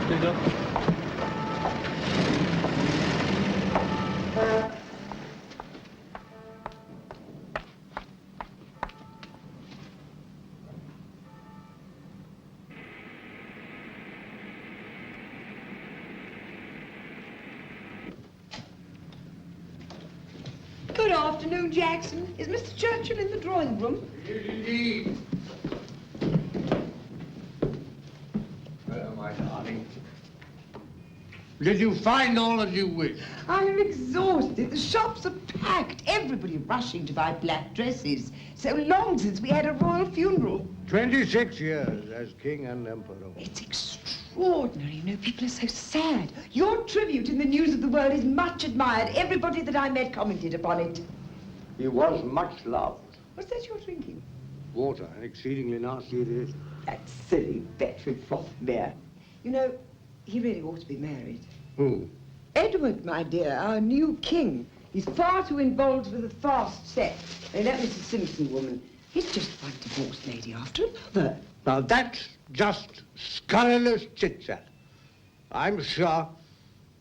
Peter. Good afternoon, Jackson. Is Mr. Churchill in the drawing room? Yes, indeed. Hello, my darling. Did you find all that you wished? I'm exhausted. The shops are packed. Everybody rushing to buy black dresses. So long since we had a royal funeral. 26 years as king and emperor. It's extraordinary. You know, people are so sad. Your tribute in the news of the world is much admired. Everybody that I met commented upon it. He was much loved. What's that you're drinking? Water, and exceedingly nasty it is. That silly battery froth beer. You know, he really ought to be married. Who? Edward, my dear, our new king. He's far too involved with the fast set. And that Mrs. Simpson woman, he's just one divorced lady after another. Now that's just scurrilous chit-chat. I'm sure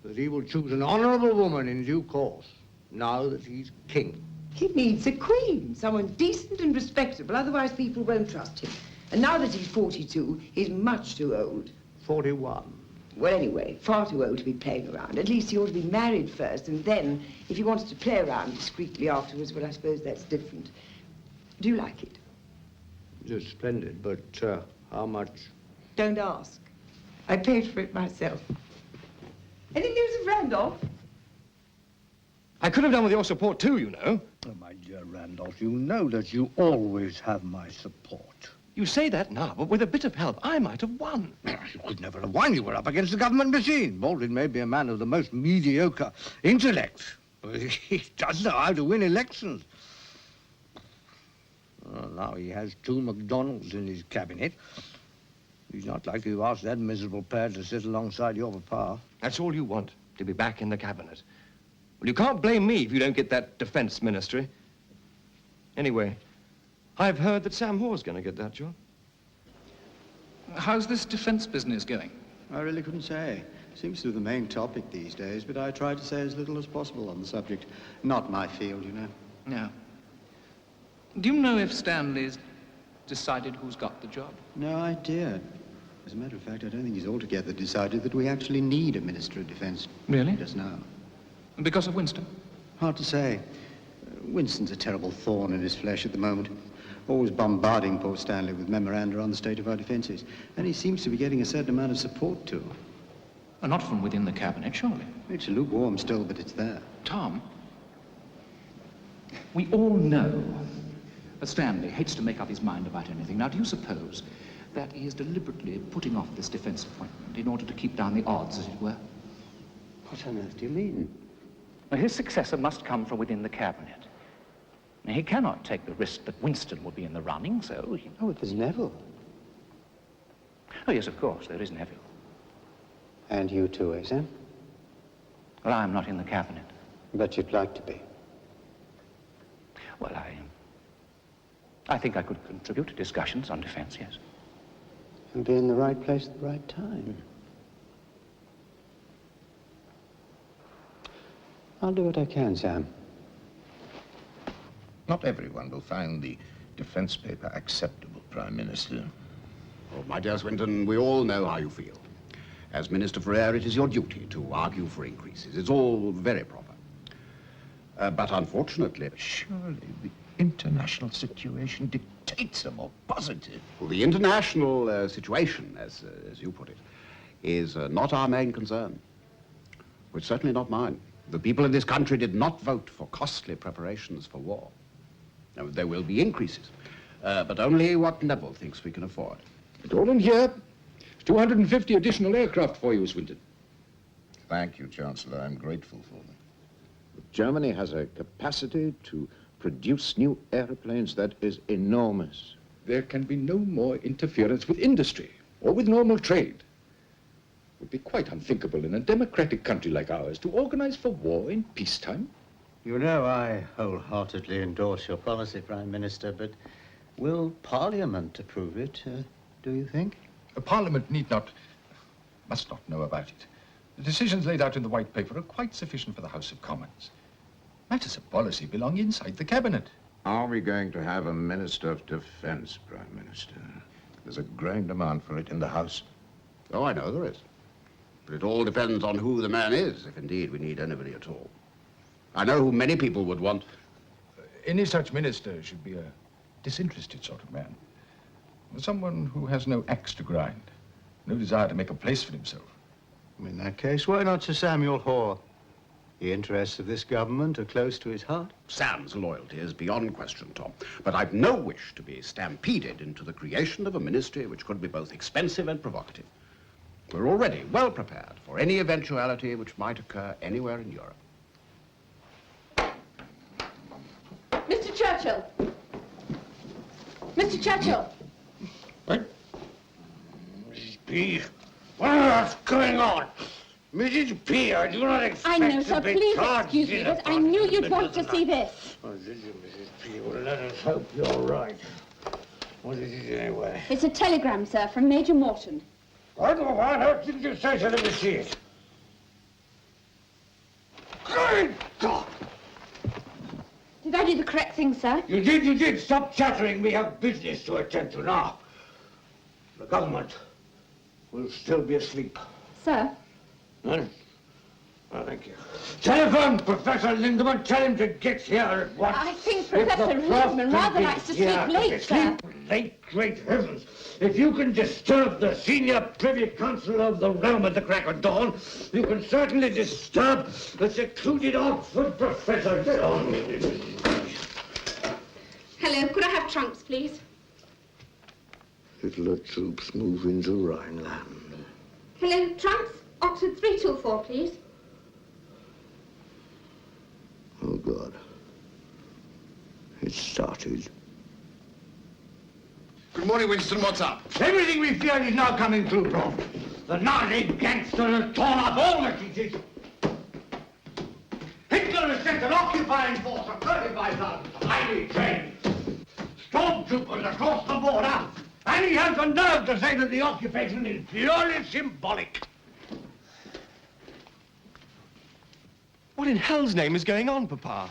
that he will choose an honorable woman in due course, now that he's king. He needs a queen, someone decent and respectable, otherwise people won't trust him. And now that he's 42, he's much too old. 41. Well, anyway, far too old to be playing around. At least he ought to be married first, and then, if he wants to play around discreetly afterwards, well, I suppose that's different. Do you like it? Just splendid, but how much? Don't ask. I paid for it myself. Any news of Randolph? I could have done with your support too, you know. Oh, my dear Randolph, you know that you always have my support. You say that now, but with a bit of help, I might have won. You could never have won. You were up against the government machine. Baldwin may be a man of the most mediocre intellect, but he does know how to win elections. Well, now he has two MacDonalds in his cabinet. He's not likely to ask that miserable pair to sit alongside your papa. That's all you want, to be back in the cabinet. Well, you can't blame me if you don't get that defense ministry. Anyway, I've heard that Sam Hoare's going to get that job. How's this defense business going? I really couldn't say. Seems to be the main topic these days, but I try to say as little as possible on the subject. Not my field, you know. No. Do you know if Stanley's decided who's got the job? No idea. As a matter of fact, I don't think he's altogether decided that we actually need a Minister of Defense. Really? Just now. Because of Winston? Hard to say. Winston's a terrible thorn in his flesh at the moment. Always bombarding poor Stanley with memoranda on the state of our defences. And he seems to be getting a certain amount of support, too. Not from within the cabinet, surely. It's lukewarm still, but it's there. Tom, we all know that Stanley hates to make up his mind about anything. Now, do you suppose that he is deliberately putting off this defense appointment in order to keep down the odds, as it were? What on earth do you mean? Well, his successor must come from within the cabinet. Now, he cannot take the risk that Winston will be in the running, so he... Oh, there's Neville. Oh, yes, of course, there is Neville. And you too, eh, Sam? Well, I'm not in the cabinet. But you'd like to be. Well, I think I could contribute to discussions on defense, yes. And be in the right place at the right time. I'll do what I can, Sam. Not everyone will find the defense paper acceptable, Prime Minister. Oh, my dear Swinton, we all know how you feel. As Minister for Air, it is your duty to argue for increases. It's all very proper. But unfortunately... Surely the international situation dictates a more positive... Well, the international situation, as you put it, is not our main concern. Well, it's certainly not mine. The people in this country did not vote for costly preparations for war. Now, there will be increases, but only what Neville thinks we can afford. It's all in here. 250 additional aircraft for you, Swinton. Thank you, Chancellor. I'm grateful for them. Germany has a capacity to produce new airplanes that is enormous. There can be no more interference with industry or with normal trade. It would be quite unthinkable in a democratic country like ours to organize for war in peacetime. You know, I wholeheartedly endorse your policy, Prime Minister, but will Parliament approve it, do you think? A parliament need not... must not know about it. The decisions laid out in the White Paper are quite sufficient for the House of Commons. Matters of policy belong inside the Cabinet. Are we going to have a Minister of Defense, Prime Minister? There's a growing demand for it in the House. Oh, I know there is. But it all depends on who the man is, if indeed we need anybody at all. I know who many people would want. Any such minister should be a disinterested sort of man. Someone who has no axe to grind, no desire to make a place for himself. In that case, why not Sir Samuel Hoare? The interests of this government are close to his heart. Sam's loyalty is beyond question, Tom. But I've no wish to be stampeded into the creation of a ministry which could be both expensive and provocative. We're already well prepared for any eventuality which might occur anywhere in Europe. Mr. Churchill! Mr. Churchill! What? Mrs. P, what on earth's going on? Mrs. P, I do not expect I know, sir. to be Please charged excuse me, in but a I knew you'd middle want of to the see night. this. Oh, did you, Mrs. P? Well, let us hope you're right. What is it anyway? It's a telegram, sir, from Major Morton. What on earth did you say? So let me see it. Good God! Did I do the correct thing, sir? You did. Stop chattering. We have business to attend to now. The government will still be asleep. Sir? Huh? Oh, thank you. Telephone Professor Lindemann. Tell him to get here at once. I think If Professor the Lindemann rather prophet likes to is here, sleep late, sir. Sleep late, great heavens. If you can disturb the senior Privy Council of the realm at the crack of dawn, you can certainly disturb the secluded Oxford professor. Get on with it. Hello, could I have trunks, please? Hitler troops move into Rhineland. Hello, trunks? Oxford 324, please. Oh, God. It started. Good morning, Winston. What's up? Everything we feared is now coming true, Prof. The Nazi gangster has torn up all the pieces. Hitler has sent an occupying force of 35,000 highly trained stormtroopers across the border, and he has the nerve to say that the occupation is purely symbolic. What in hell's name is going on, Papa?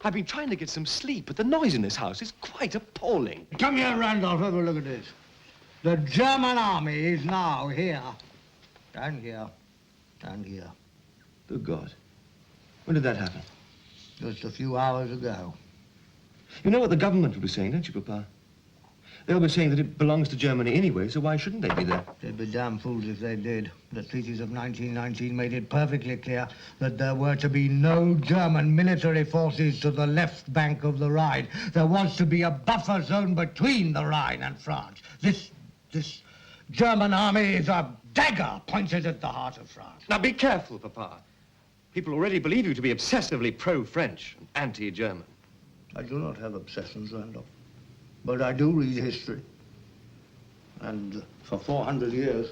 I've been trying to get some sleep, but the noise in this house is quite appalling. Come here, Randolph. Have a look at this. The German army is now here. And here. And here. Good God. When did that happen? Just a few hours ago. You know what the government will be saying, don't you, Papa? They'll be saying that it belongs to Germany anyway, so why shouldn't they be there? They'd be damn fools if they did. The treaties of 1919 made it perfectly clear that there were to be no German military forces to the left bank of the Rhine. There was to be a buffer zone between the Rhine and France. This German army is a dagger pointed at the heart of France. Now, be careful, Papa. People already believe you to be obsessively pro-French and anti-German. I do not have obsessions, Randolph. But I do read history. And for 400 years,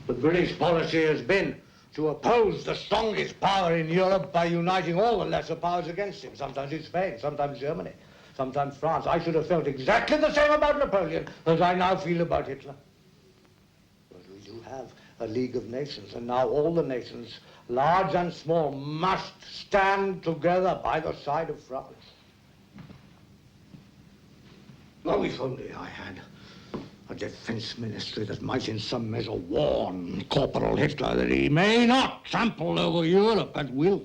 the British policy has been to oppose the strongest power in Europe by uniting all the lesser powers against him. Sometimes it's Spain, sometimes Germany, sometimes France. I should have felt exactly the same about Napoleon as I now feel about Hitler. But we do have a League of Nations, and now all the nations, large and small, must stand together by the side of France. Oh, if only I had a defense ministry that might in some measure warn Corporal Hitler that he may not trample over Europe at will.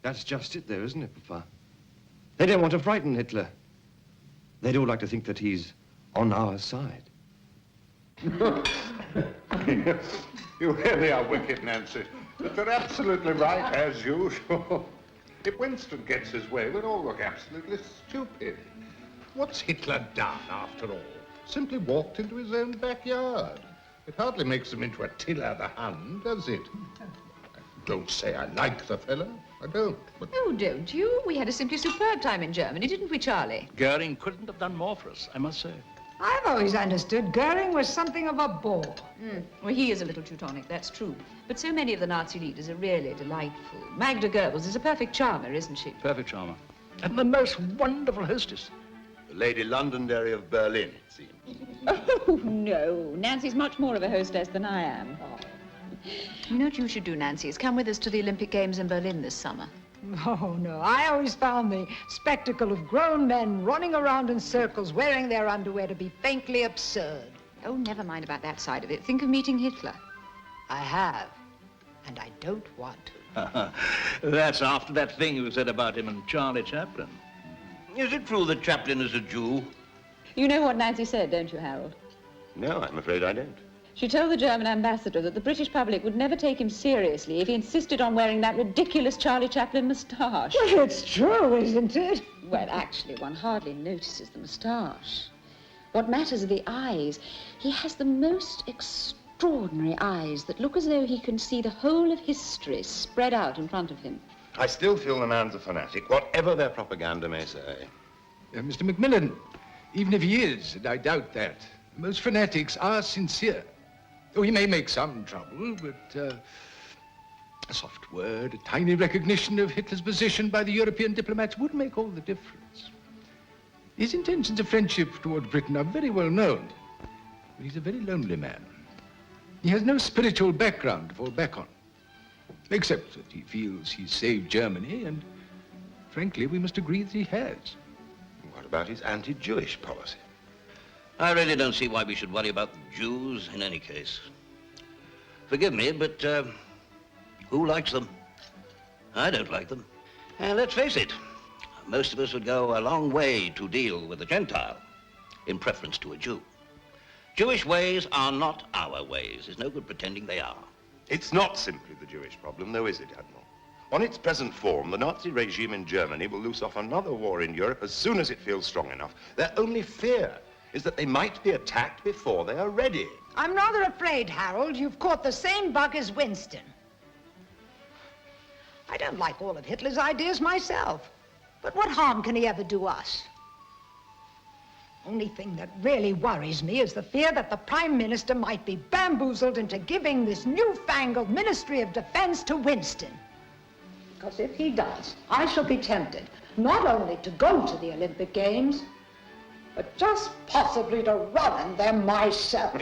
That's just it, though, isn't it, Papa? They don't want to frighten Hitler. They'd all like to think that he's on our side. You really are wicked, Nancy. But you're absolutely right, as usual. If Winston gets his way, we'll all look absolutely stupid. What's Hitler done, after all? Simply walked into his own backyard. It hardly makes him into Attila the Hun, does it? Don't say I like the fellow. I don't. But Oh, don't you? We had a simply superb time in Germany, didn't we, Charlie? Goering couldn't have done more for us, I must say. I've always understood Goering was something of a bore. Well, he is a little Teutonic, that's true. But so many of the Nazi leaders are really delightful. Magda Goebbels is a perfect charmer, isn't she? Perfect charmer. And the most wonderful hostess. The Lady Londonderry of Berlin, it seems. Oh, no. Nancy's much more of a hostess than I am. You know what you should do, Nancy, is come with us to the Olympic Games in Berlin this summer. Oh, no. I always found the spectacle of grown men running around in circles wearing their underwear to be faintly absurd. Oh, never mind about that side of it. Think of meeting Hitler. I have, and I don't want to. That's after that thing you said about him and Charlie Chaplin. Is it true that Chaplin is a Jew? You know what Nancy said, don't you, Harold? No, I'm afraid I don't. She told the German ambassador that the British public would never take him seriously if he insisted on wearing that ridiculous Charlie Chaplin moustache. Well, it's true, isn't it? Well, actually, one hardly notices the moustache. What matters are the eyes. He has the most extraordinary eyes that look as though he can see the whole of history spread out in front of him. I still feel the man's a fanatic, whatever their propaganda may say. Mr. Macmillan, even if he is, and I doubt that, most fanatics are sincere. Oh, he may make some trouble, but a soft word, a tiny recognition of Hitler's position by the European diplomats would make all the difference. His intentions of friendship toward Britain are very well known, but he's a very lonely man. He has no spiritual background to fall back on, except that he feels he's saved Germany, and frankly, we must agree that he has. What about his anti-Jewish policy? I really don't see why we should worry about the Jews in any case. Forgive me, but who likes them? I don't like them. And let's face it, most of us would go a long way to deal with a Gentile in preference to a Jew. Jewish ways are not our ways. There's no good pretending they are. It's not simply the Jewish problem, though, is it, Admiral? On its present form, the Nazi regime in Germany will loose off another war in Europe as soon as it feels strong enough. Their only fear is that they might be attacked before they are ready. I'm rather afraid, Harold, you've caught the same bug as Winston. I don't like all of Hitler's ideas myself, but what harm can he ever do us? Only thing that really worries me is the fear that the Prime Minister might be bamboozled into giving this newfangled Ministry of Defense to Winston. Because if he does, I shall be tempted not only to go to the Olympic Games, but just possibly to run in them myself.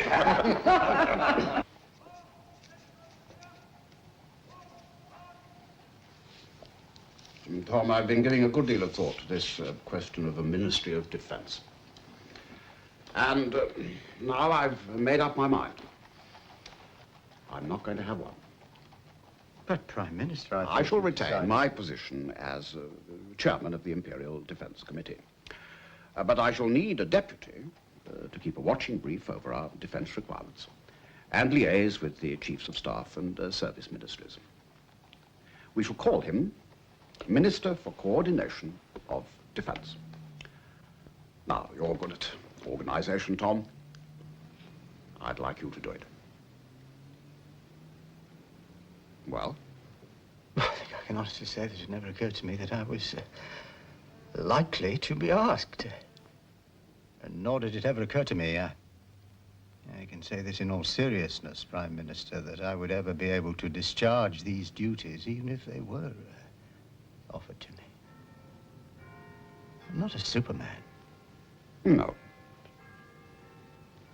Tom, I've been giving a good deal of thought to this question of a Ministry of Defense. And now I've made up my mind. I'm not going to have one. But, Prime Minister, I shall retain my position as chairman of the Imperial Defense Committee. But I shall need a deputy to keep a watching brief over our defense requirements and liaise with the chiefs of staff and service ministries. We shall call him Minister for Coordination of Defense. Now, you're good at organization, Tom. I'd like you to do it. Well? I think I can honestly say that it never occurred to me that I was likely to be asked. And nor did it ever occur to me, I can say this in all seriousness, Prime Minister, that I would ever be able to discharge these duties, even if they were offered to me. I'm not a Superman. No.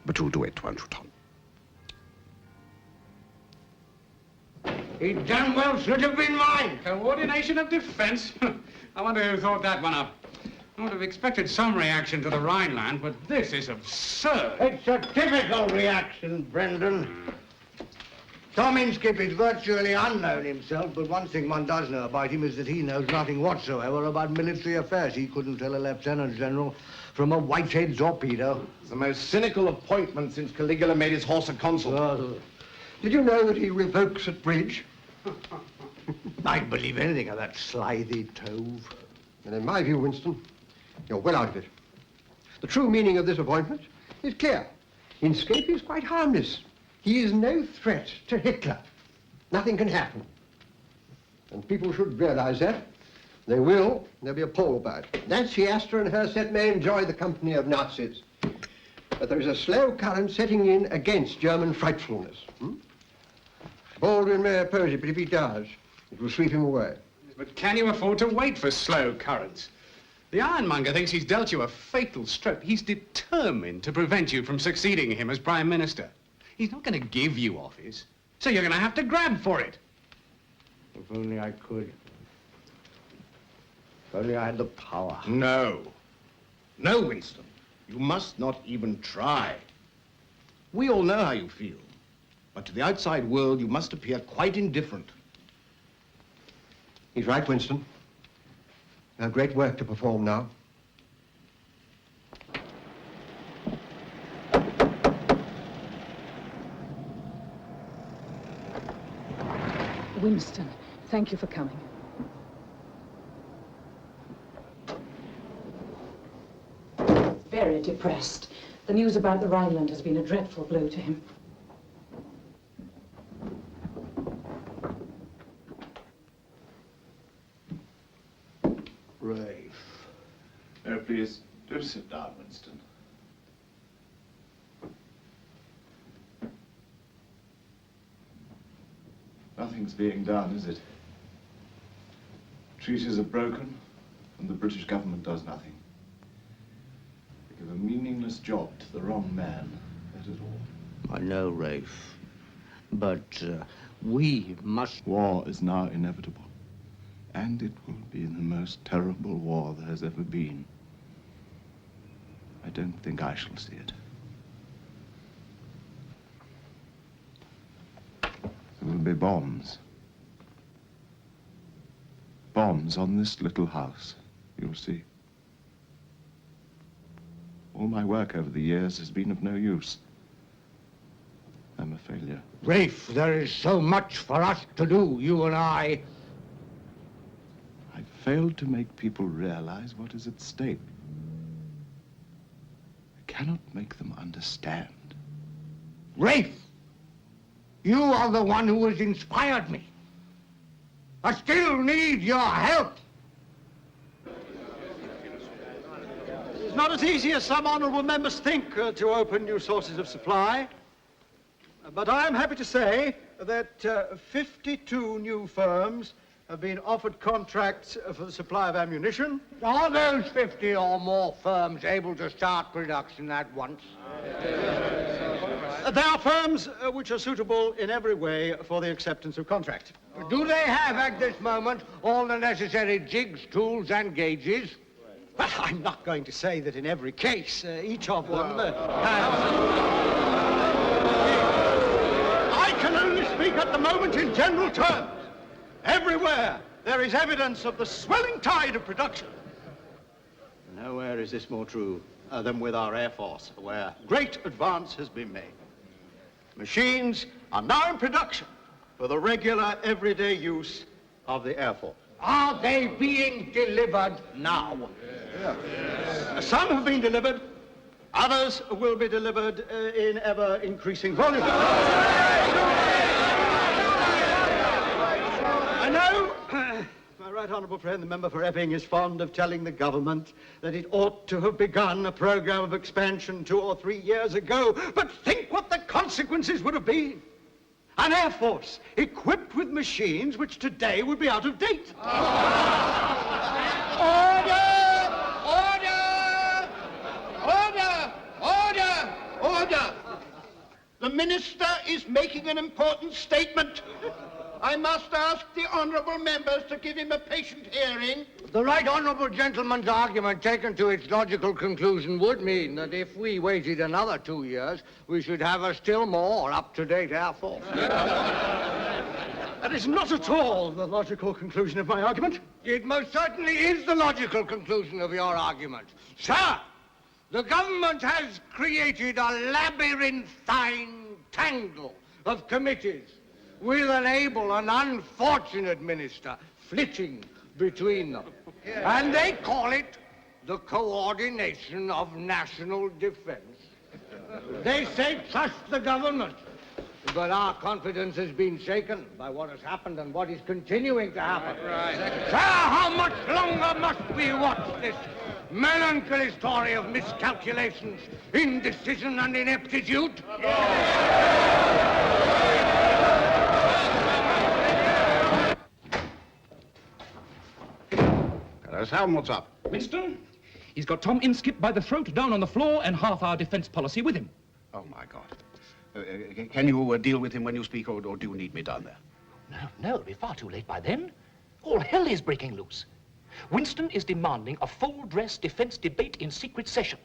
But you'll do it, won't you, Tom? He damn well should have been mine. Coordination of defense? I wonder who thought that one up. I would have expected some reaction to the Rhineland, but this is absurd. It's a typical reaction, Brendan. Tom Inskip is virtually unknown himself, but one thing one does know about him is that he knows nothing whatsoever about military affairs. He couldn't tell a lieutenant general from a whitehead torpedo. It's the most cynical appointment since Caligula made his horse a consul. Did you know that he revokes at bridge? I'd believe anything of that slithy tove. And in my view, Winston, you're well out of it. The true meaning of this appointment is clear. Inskip is quite harmless. He is no threat to Hitler. Nothing can happen. And people should realize that. They will. There'll be a poll about it. Nancy Astor and her set may enjoy the company of Nazis. But there is a slow current setting in against German frightfulness. Baldwin may oppose it, but if he does, it will sweep him away. But can you afford to wait for slow currents? The ironmonger thinks he's dealt you a fatal stroke. He's determined to prevent you from succeeding him as Prime Minister. He's not going to give you office, so you're going to have to grab for it. If only I could. If only I had the power. No. No, Winston. You must not even try. We all know how you feel. But to the outside world, you must appear quite indifferent. He's right, Winston. We have great work to perform now. Winston, thank you for coming. Very depressed. The news about the Rhineland has been a dreadful blow to him. Rafe. Oh, please, do sit down, Winston. Nothing's being done, is it? Treaties are broken, and the British government does nothing. They give a meaningless job to the wrong man, that is all. I know, Rafe. But we must... War is now inevitable. And it will be the most terrible war there has ever been. I don't think I shall see it. There will be bombs. Bombs on this little house, you'll see. All my work over the years has been of no use. I'm a failure. Rafe, there is so much for us to do, you and I. I've failed to make people realize what is at stake. I cannot make them understand. Rafe, you are the one who has inspired me. I still need your help. It's not as easy as some honourable members think to open new sources of supply. But I am happy to say that 52 new firms have been offered contracts for the supply of ammunition. Are those 50 or more firms able to start production at once? There are firms which are suitable in every way for the acceptance of contract. Do they have at this moment all the necessary jigs, tools and gauges? Well, I'm not going to say that in every case each of them has... I can only speak at the moment in general terms. Everywhere there is evidence of the swelling tide of production. Nowhere is this more true than with our Air Force, where great advance has been made. Machines are now in production for the regular, everyday use of the Air Force. Are they being delivered now? Some have been delivered. Others will be delivered in ever-increasing volume. I know my right honourable friend, the member for Epping, is fond of telling the government that it ought to have begun a programme of expansion 2 or 3 years ago. But think what the consequences would have been. An Air Force equipped with machines which today would be out of date. Order! The Minister is making an important statement. I must ask the honourable members to give him a patient hearing. The right honourable gentleman's argument taken to its logical conclusion would mean that if we waited another 2 years, we should have a still more up-to-date Air Force. That is not at all the logical conclusion of my argument. It most certainly is the logical conclusion of your argument. Sir, the government has created a labyrinthine tangle of committees with an able and unfortunate minister flitting between them. And they call it the coordination of national defense. They say trust the government. But our confidence has been shaken by what has happened and what is continuing to happen. Sir, how much longer must we watch this melancholy story of miscalculations, indecision and ineptitude? Hello, Sam, what's up? Winston, he's got Tom Inskip by the throat down on the floor and half our defense policy with him. Oh, my God. Can you deal with him when you speak, or do you need me down there? No, it'll be far too late by then. All hell is breaking loose. Winston is demanding a full-dress defense debate in secret session.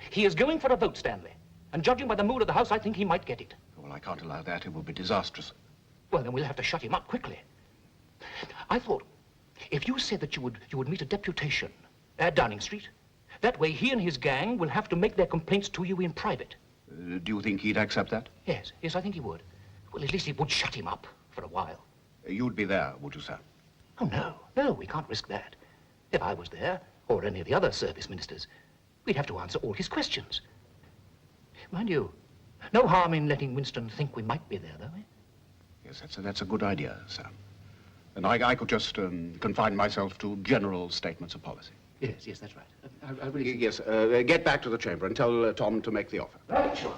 He is going for a vote, Stanley. And judging by the mood of the House, I think he might get it. Well, I can't allow that. It will be disastrous. Well, then we'll have to shut him up quickly. I thought, if you said that you would meet a deputation at Downing Street, that way he and his gang will have to make their complaints to you in private. Do you think he'd accept that? Yes, I think he would. Well, at least it would shut him up for a while. You'd be there, would you, sir? Oh, no, we can't risk that. If I was there, or any of the other service ministers, we'd have to answer all his questions. Mind you, no harm in letting Winston think we might be there, though, eh? Yes, that's a good idea, sir. And I could just confine myself to general statements of policy. Yes, that's right. I really... Yes, get back to the chamber and tell Tom to make the offer. Right, sure.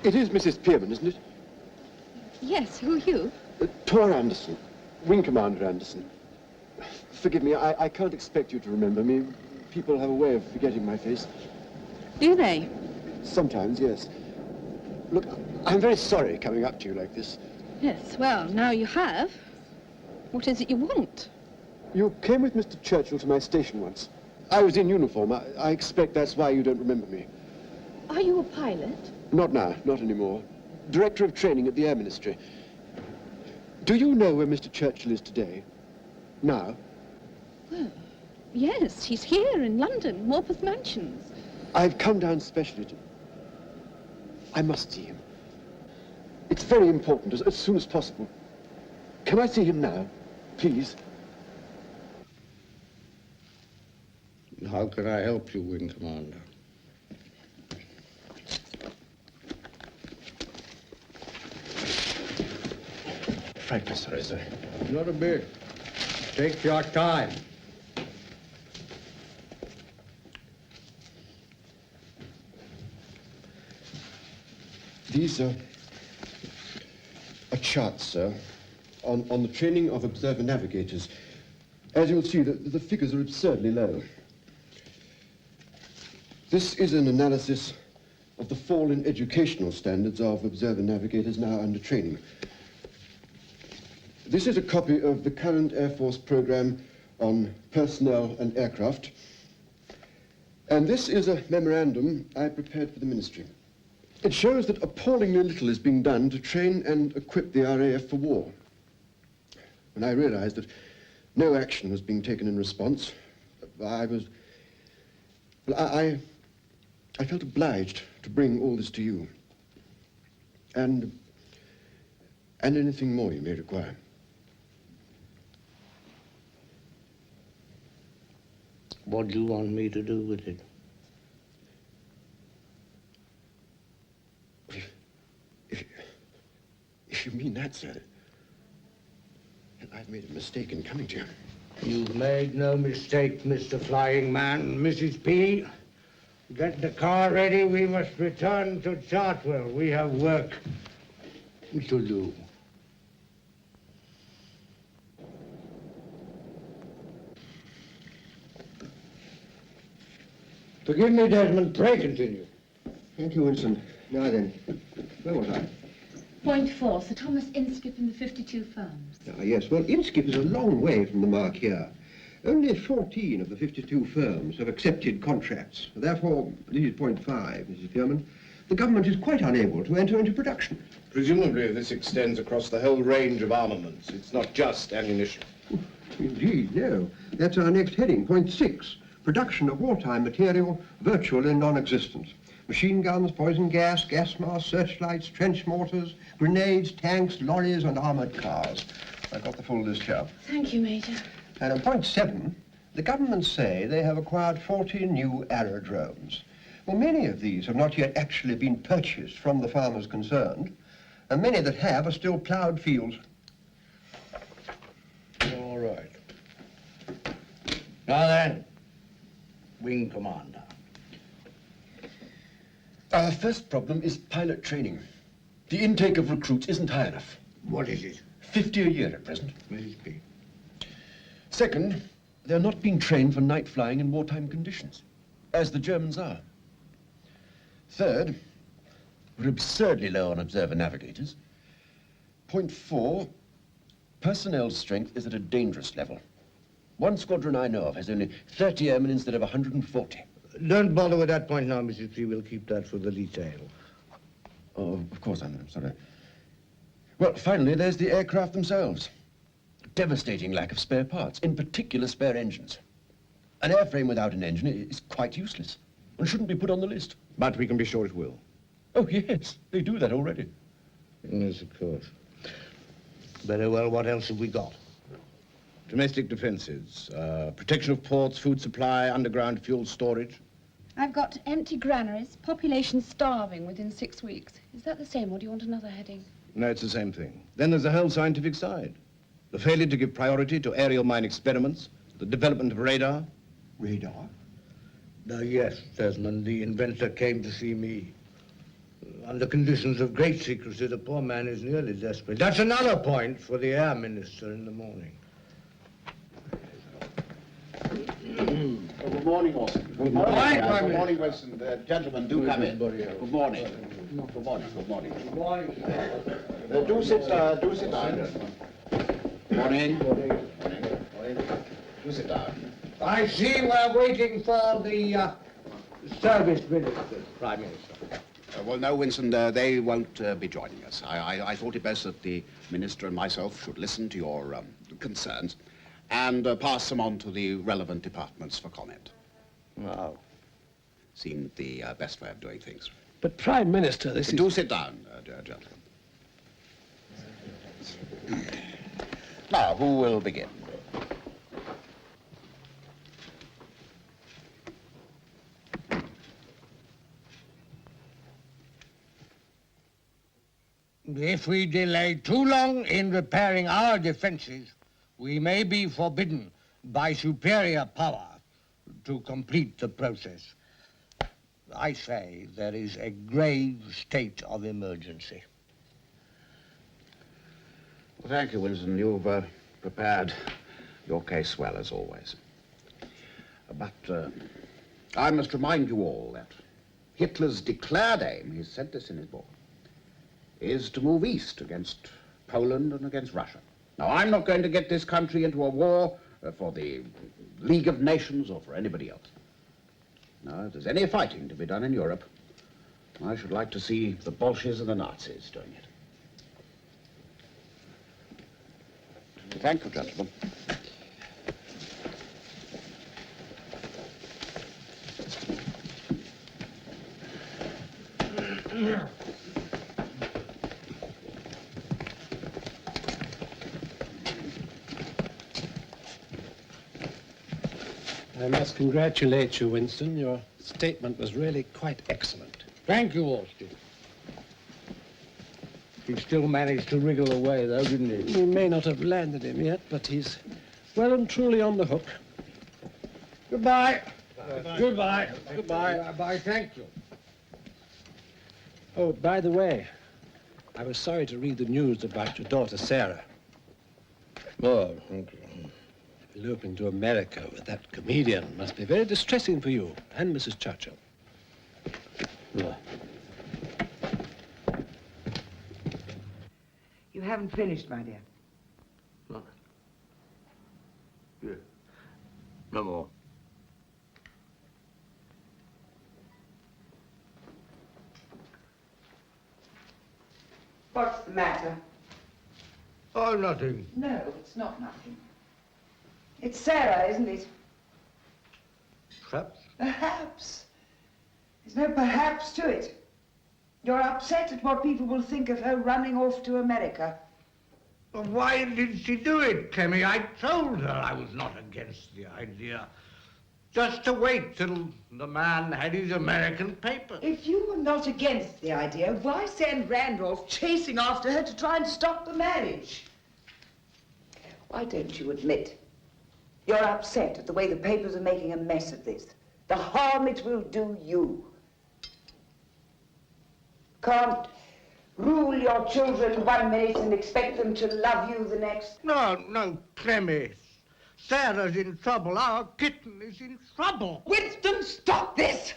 It is Mrs. Pearman, isn't it? Yes, who are you? Tor Anderson, Wing Commander Anderson. Forgive me, I can't expect you to remember me. People have a way of forgetting my face. Do they? Sometimes, yes. Look, I'm very sorry coming up to you like this. Yes, well, now you have. What is it you want? You came with Mr. Churchill to my station once. I was in uniform. I expect that's why you don't remember me. Are you a pilot? Not now, not anymore. Director of Training at the Air Ministry. Do you know where Mr. Churchill is today? Now? Well, yes, he's here in London, Morpeth Mansions. I've come down specially to... I must see him. It's very important, as soon as possible. Can I see him now, please? How can I help you, Wing Commander? Frankly sorry, sir. Not a bit. Take your time. These are charts, sir, on the training of observer navigators. As you'll see, the figures are absurdly low. This is an analysis of the fall in educational standards of observer navigators now under training. This is a copy of the current Air Force program on personnel and aircraft. And this is a memorandum I prepared for the ministry. It shows that appallingly little is being done to train and equip the RAF for war. When I realized that no action was being taken in response, I felt obliged to bring all this to you. And anything more you may require. What do you want me to do with it? If you mean that, sir, then I've made a mistake in coming to you. You've made no mistake, Mr. Flying Man. Mrs. P, get the car ready. We must return to Chartwell. We have work to do. Forgive me, Desmond. Pray continue. Thank you, Winston. Now then, where was I? Point 4, Sir Thomas Inskip in the 52 firms. Ah, yes. Well, Inskip is a long way from the mark here. Only 14 of the 52 firms have accepted contracts. Therefore, this is point 5, Mrs. Pierman, the government is quite unable to enter into production. Presumably this extends across the whole range of armaments. It's not just ammunition. Indeed, no. That's our next heading, point 6. Production of wartime material virtually non-existent. Machine guns, poison gas, gas masks, searchlights, trench mortars, grenades, tanks, lorries, and armored cars. I've got the full list here. Thank you, Major. And on point 7, the government say they have acquired 40 new aerodromes. Well, many of these have not yet actually been purchased from the farmers concerned, and many that have are still ploughed fields. All right. Now then, Wing Commander. Our first problem is pilot training. The intake of recruits isn't high enough. What is it? 50 a year at present. Mrs. P. Second, they're not being trained for night flying in wartime conditions, as the Germans are. Third, we're absurdly low on observer navigators. Point 4, personnel strength is at a dangerous level. One squadron I know of has only 30 airmen instead of 140. Don't bother with that point now, Mrs. P. We'll keep that for the detail. Oh, of course, I'm sorry. Well, finally, there's the aircraft themselves. Devastating lack of spare parts, in particular spare engines. An airframe without an engine is quite useless and shouldn't be put on the list. But we can be sure it will. Oh, yes, they do that already. Yes, of course. Very well, what else have we got? Domestic defenses, protection of ports, food supply, underground fuel storage. I've got empty granaries, population starving within 6 weeks. Is that the same, or do you want another heading? No, it's the same thing. Then there's the whole scientific side. The failure to give priority to aerial mine experiments, the development of radar. Radar? Yes, Desmond, the inventor came to see me. Under conditions of great secrecy, the poor man is nearly desperate. That's another point for the Air Minister in the morning. Good morning, Orson. Good morning. Good morning, Winston. Gentlemen, do come in. Good morning. Good morning. Good morning. Good morning. Do sit down. Good morning. Do sit down. I see we're waiting for the service minister, Prime Minister. Well, no, Winston, they won't be joining us. I thought it best that the minister and myself should listen to your concerns and pass them on to the relevant departments for comment. Wow. Seemed the best way of doing things. But, Prime Minister, this is... Do sit down, gentlemen. Now, who will begin? If we delay too long in repairing our defenses, we may be forbidden by superior power to complete the process. I say there is a grave state of emergency. Well, thank you, Winston. You've prepared your case well, as always. But I must remind you all that Hitler's declared aim, he said this in his book, is to move east against Poland and against Russia. Now, I'm not going to get this country into a war for the League of Nations or for anybody else. Now, if there's any fighting to be done in Europe, I should like to see the Bolsheviks and the Nazis doing it. Thank you, gentlemen. I must congratulate you, Winston. Your statement was really quite excellent. Thank you, Austin. He still managed to wriggle away, though, didn't he? We may not have landed him yet, but he's well and truly on the hook. Goodbye. Goodbye. Goodbye. Goodbye. Goodbye. Thank you. Oh, by the way, I was sorry to read the news about your daughter, Sarah. Oh, thank you. Eloping to America with that comedian must be very distressing for you and Mrs. Churchill. Yeah. You haven't finished, my dear. No. Yeah. No more. What's the matter? Oh, nothing. No, it's not nothing. It's Sarah, isn't it? Perhaps. Perhaps. There's no perhaps to it. You're upset at what people will think of her running off to America. Well, why did she do it, Clemmy? I told her I was not against the idea. Just to wait till the man had his American paper. If you were not against the idea, why send Randolph chasing after her to try and stop the marriage? Why don't you admit you're upset at the way the papers are making a mess of this? The harm it will do you. Can't rule your children 1 minute and expect them to love you the next. No, Clemmy. Sarah's in trouble. Our kitten is in trouble. Winston, stop this!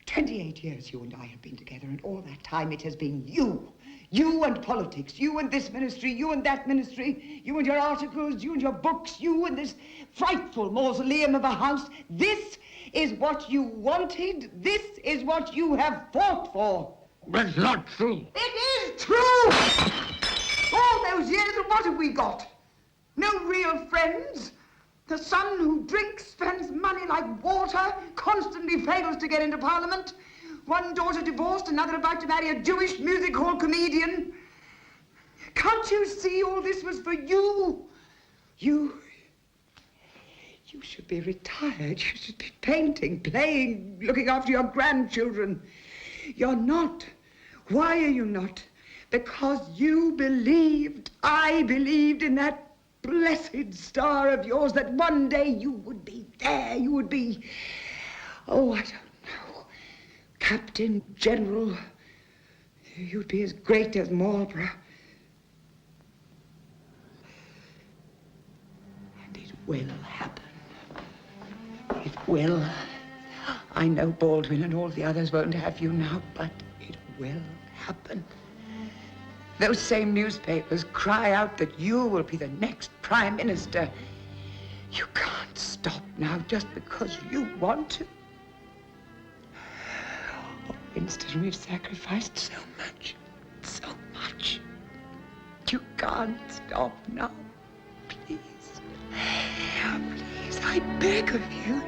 28 years you and I have been together, and all that time it has been you. You and politics, you and this ministry, you and that ministry, you and your articles, you and your books, you and this frightful mausoleum of a house. This is what you wanted. This is what you have fought for. That's not true. It is true! All those years, and what have we got? No real friends? The son who drinks, spends money like water, constantly fails to get into Parliament. One daughter divorced, another about to marry a Jewish music hall comedian. Can't you see all this was for you? You should be retired. You should be painting, playing, looking after your grandchildren. You're not. Why are you not? Because you believed, I believed in that blessed star of yours that one day you would be there. You would be, oh, I don't know, Captain General. You'd be as great as Marlborough. And it will happen. It will. I know Baldwin and all the others won't have you now, but it will happen. Those same newspapers cry out that you will be the next Prime Minister. You can't stop now just because you want to. Oh, Winston, we've sacrificed so much, so much. You can't stop now. Please. Please, I beg of you.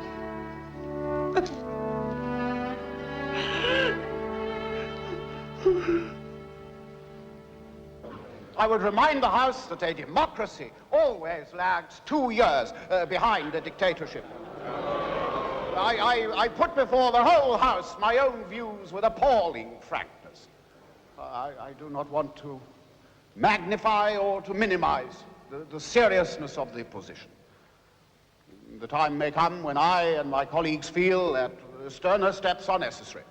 I would remind the House that a democracy always lags 2 years behind a dictatorship. I put before the whole House my own views with appalling frankness. I do not want to magnify or to minimize the seriousness of the position. The time may come when I and my colleagues feel that sterner steps are necessary.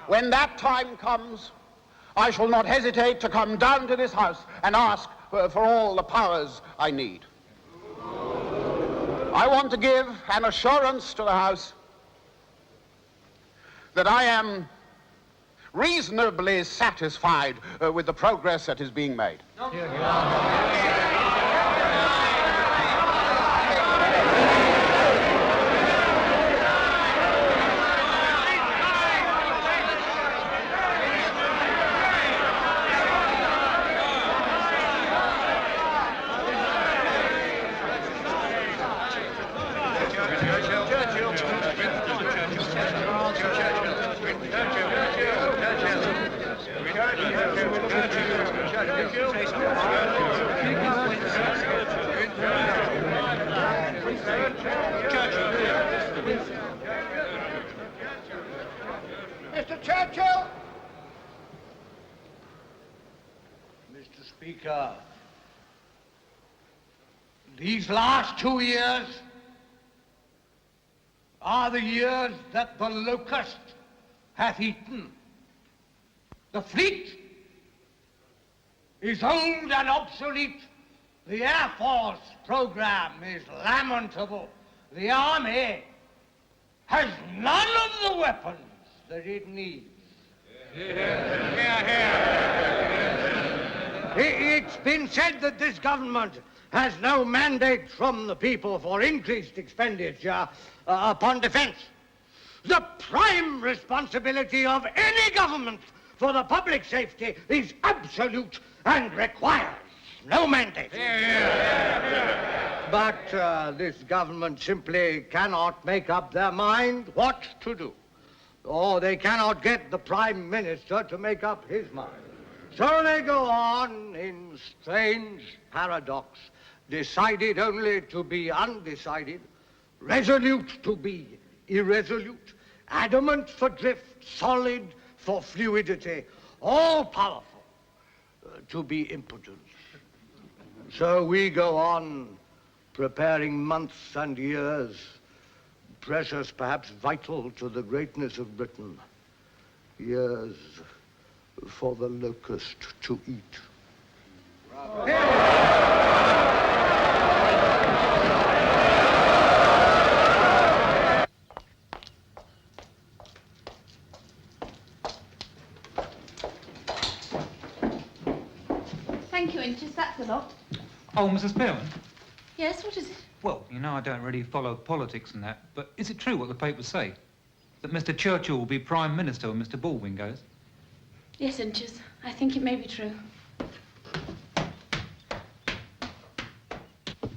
When that time comes, I shall not hesitate to come down to this House and ask for all the powers I need. I want to give an assurance to the House that I am reasonably satisfied with the progress that is being made. Mr. Churchill! Mr. Speaker, these last 2 years are the years that the locust hath eaten. The fleet is old and obsolete. The Air Force program is lamentable. The Army has none of the weapons that it needs. It's been said that this government has no mandate from the people for increased expenditure upon defense. The prime responsibility of any government for the public safety is absolute and requires no mandate. But this government simply cannot make up their mind what to do. Or they cannot get the Prime Minister to make up his mind. So they go on in strange paradox, decided only to be undecided, resolute to be irresolute, adamant for drift, solid for fluidity, all-powerful to be impotent. So we go on preparing months and years, precious, perhaps vital to the greatness of Britain, years for the locust to eat. Thank you, Inches. That's a lot. Oh, Mrs. Spearman? Yes, what is it? Well, you know I don't really follow politics and that, but is it true what the papers say? That Mr. Churchill will be Prime Minister when Mr. Baldwin goes? Yes, Inches. I think it may be true. Do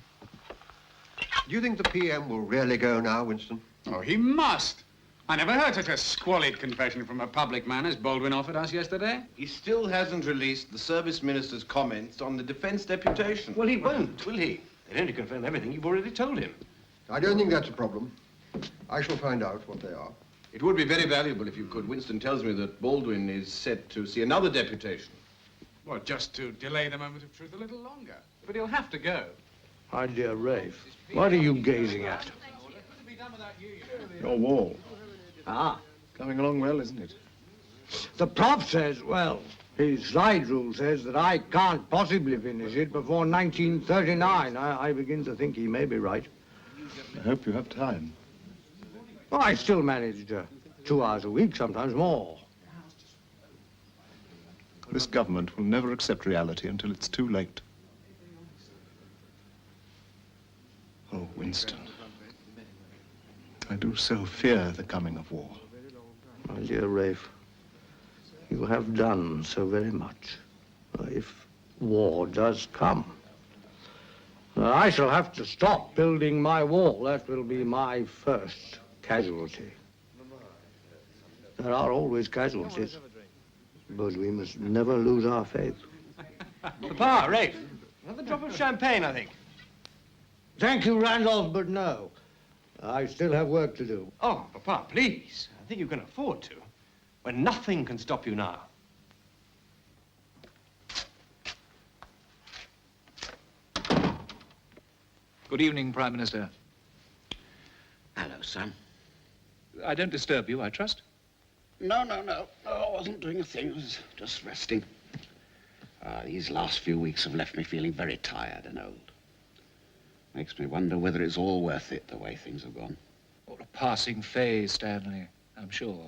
you think the PM will really go now, Winston? Oh, he must. I never heard such a squalid confession from a public man as Baldwin offered us yesterday. He still hasn't released the service minister's comments on the defense deputation. Well, he won't, will he? They'd only confirm everything you've already told him. I don't think that's a problem. I shall find out what they are. It would be very valuable if you could. Winston tells me that Baldwin is set to see another deputation. Well, just to delay the moment of truth a little longer. But he'll have to go. My dear Rafe, what are you gazing at? Your wall. Ah. Coming along well, isn't it? The prof says, well, his slide rule says that I can't possibly finish it before 1939. I begin to think he may be right. I hope you have time. Well, I still managed 2 hours a week, sometimes more. This government will never accept reality until it's too late. Oh, Winston. I do so fear the coming of war. My dear Rafe, you have done so very much. If war does come, I shall have to stop building my wall. That will be my first casualty. There are always casualties, but we must never lose our faith. Papa, Rafe, another drop of champagne, I think. Thank you, Randolph, but no. I still have work to do. Oh, Papa, please. I think you can afford to. When nothing can stop you now. Good evening, Prime Minister. Hello, son. I don't disturb you, I trust? No. I wasn't doing a thing. I was just resting. These last few weeks have left me feeling very tired and old. Makes me wonder whether it's all worth it, the way things have gone. All a passing phase, Stanley, I'm sure.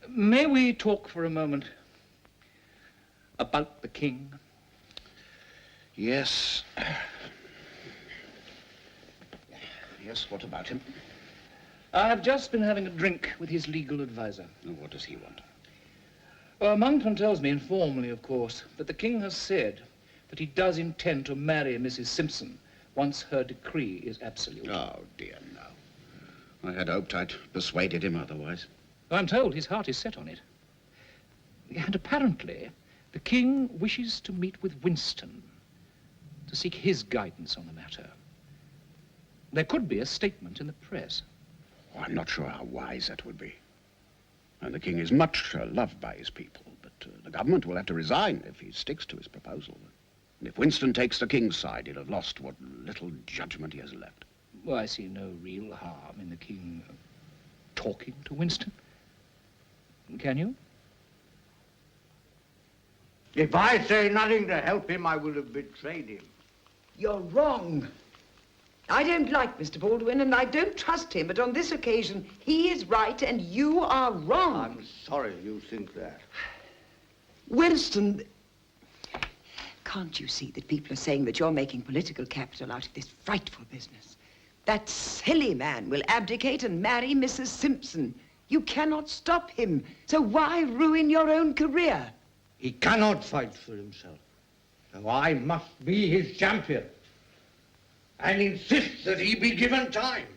May we talk for a moment about the king? Yes. Yes, what about him? I've just been having a drink with his legal advisor. What does he want? Monkton tells me, informally, of course, that the king has said that he does intend to marry Mrs. Simpson once her decree is absolute. Oh, dear, no. I had hoped I'd persuaded him otherwise. I'm told his heart is set on it. And apparently, the king wishes to meet with Winston to seek his guidance on the matter. There could be a statement in the press. Oh, I'm not sure how wise that would be. And the king is much loved by his people, but the government will have to resign if he sticks to his proposal. And if Winston takes the king's side, he'll have lost what little judgment he has left. Well, I see no real harm in the king talking to Winston. Can you? If I say nothing to help him, I will have betrayed him. You're wrong. I don't like Mr. Baldwin, and I don't trust him, but on this occasion, he is right and you are wrong. I'm sorry you think that. Winston, can't you see that people are saying that you're making political capital out of this frightful business? That silly man will abdicate and marry Mrs. Simpson. You cannot stop him, so why ruin your own career? He cannot fight for himself. So I must be his champion and insist that he be given time.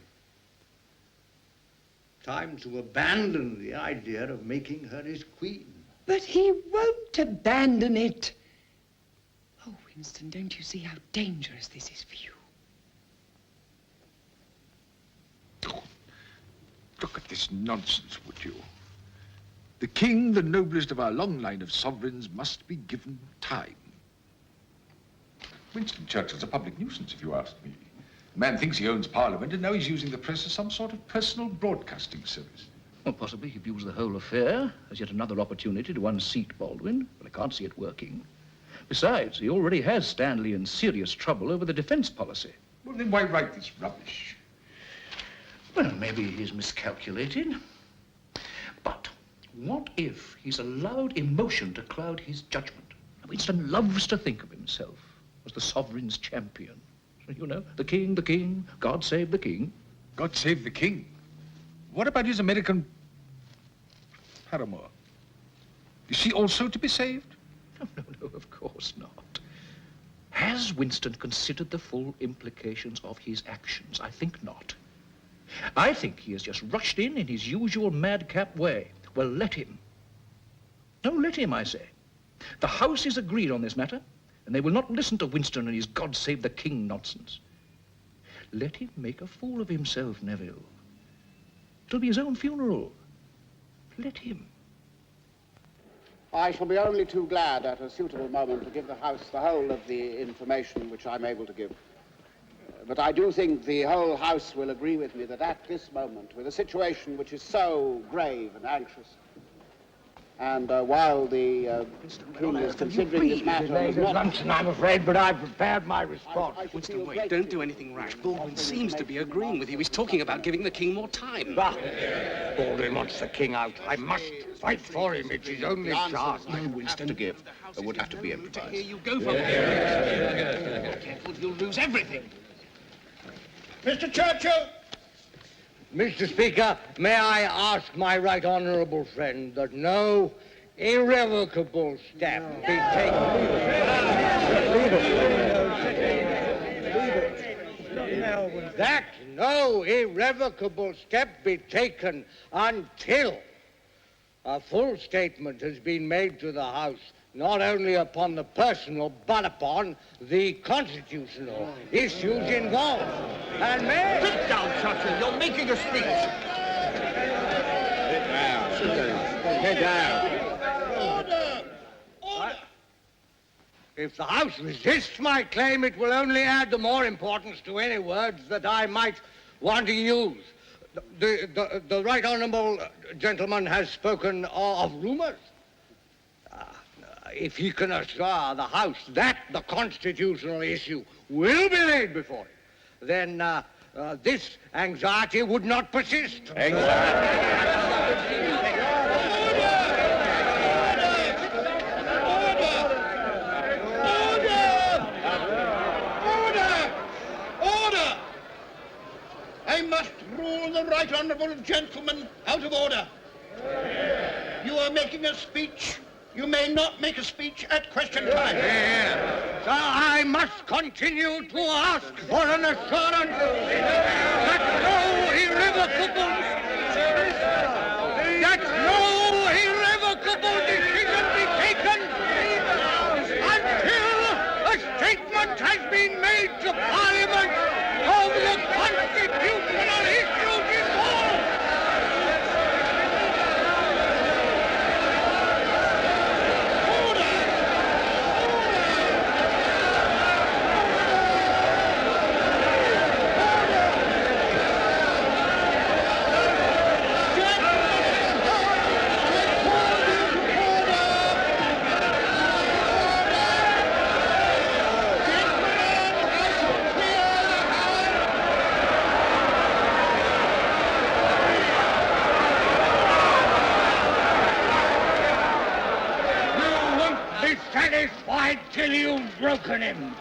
Time to abandon the idea of making her his queen. But he won't abandon it. Oh, Winston, don't you see how dangerous this is for you? Look at this nonsense, would you? The king, the noblest of our long line of sovereigns, must be given time. Winston Churchill's a public nuisance, if you ask me. The man thinks he owns Parliament, and now he's using the press as some sort of personal broadcasting service. Well, possibly he views the whole affair as yet another opportunity to unseat Baldwin, but I can't see it working. Besides, he already has Stanley in serious trouble over the defense policy. Well, then why write this rubbish? Well, maybe he's miscalculated. But what if he's allowed emotion to cloud his judgment? Winston loves to think of himself as the sovereign's champion. You know, the king, God save the king. God save the king? What about his American paramour? Is she also to be saved? No, of course not. Has Winston considered the full implications of his actions? I think not. I think he has just rushed in his usual madcap way. Well, let him. No, let him, I say. The House is agreed on this matter, and they will not listen to Winston and his God save the king nonsense. Let him make a fool of himself, Neville. It'll be his own funeral. Let him. I shall be only too glad at a suitable moment to give the House the whole of the information which I'm able to give. But I do think the whole House will agree with me that at this moment, with a situation which is so grave and anxious, and while the King is considering this matter as not... Winston, I'm afraid, but I've prepared my response. Winston, wait, don't do anything rash. Baldwin seems to be agreeing with you. He's talking about giving the king more time. Baldwin wants the king out. I must fight for him. It's his only chance. No, Winston, to give. There would have to be improvise. Here you go from here. Careful, you'll lose everything. Mr. Churchill! Mr. Speaker, may I ask my right honourable friend that no irrevocable step be taken. That no irrevocable step be taken until a full statement has been made to the House, not only upon the personal, but upon the constitutional issues involved. And may... Sit down, Churchill. You're making a speech. Sit down. Sit down. Order! Order! If the House resists my claim, it will only add the more importance to any words that I might want to use. The right honourable gentleman has spoken of rumours. If he can assure the House that the constitutional issue will be laid before it, then this anxiety would not persist. Order! I must rule the right honourable gentleman out of order. You are making a speech. You may not make a speech at question time. So I must continue to ask for an assurance that no irrevocable decision be taken until a statement has been made to Parliament of the constitutional issues involved. till you've broken him.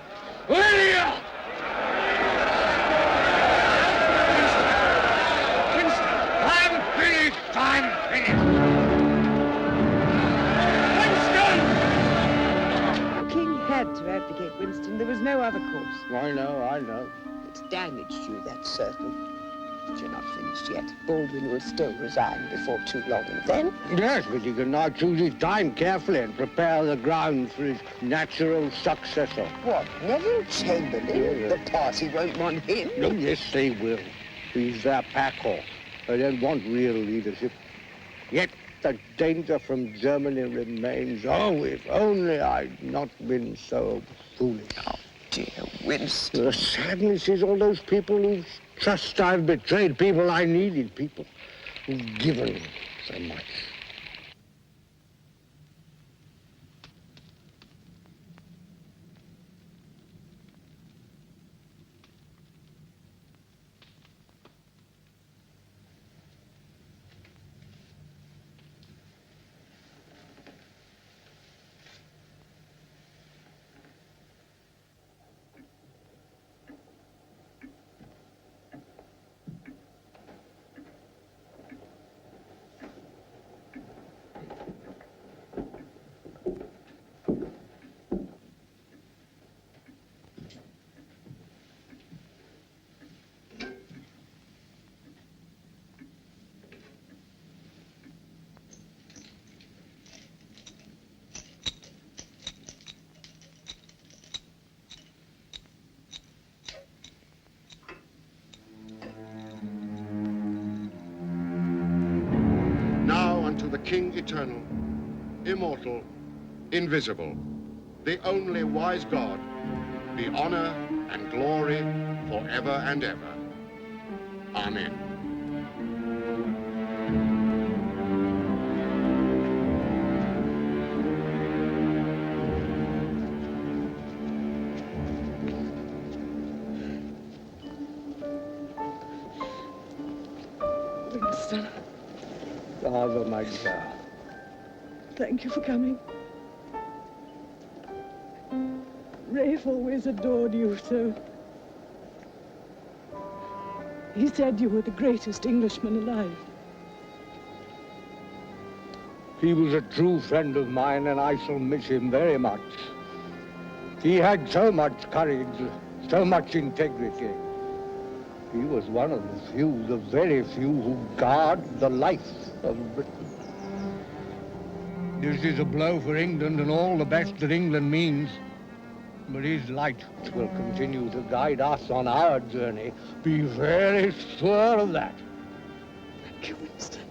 Will you? Winston! I'm finished! I'm finished! The king had to abdicate, Winston. There was no other course. I know. It's damaged you, that's certain. But you're not finished yet. Baldwin will still resign before too long, and then... Yes, but he can now choose his time carefully and prepare the ground for his natural successor. What, Neville Chamberlain? Yes. The party won't want him. No, yes, they will. He's their pack horse. They don't want real leadership. Yet the danger from Germany remains. Oh, if only I'd not been so foolish. Oh, dear Winston. The sadness is all those people whose trust I've betrayed, people I needed, people who've given so much. To the King eternal, immortal, invisible, the only wise God, be honor and glory forever and ever. Amen. Winston, Father, my dear. thank you for coming. Rafe always adored you so. He said you were the greatest Englishman alive. He was a true friend of mine, and I shall miss him very much. He had so much courage, so much integrity. He was one of the few, the very few, who guard the life of Britain. This is a blow for England and all the best that England means. But his light will continue to guide us on our journey. Be very sure of that. Thank you, Winston.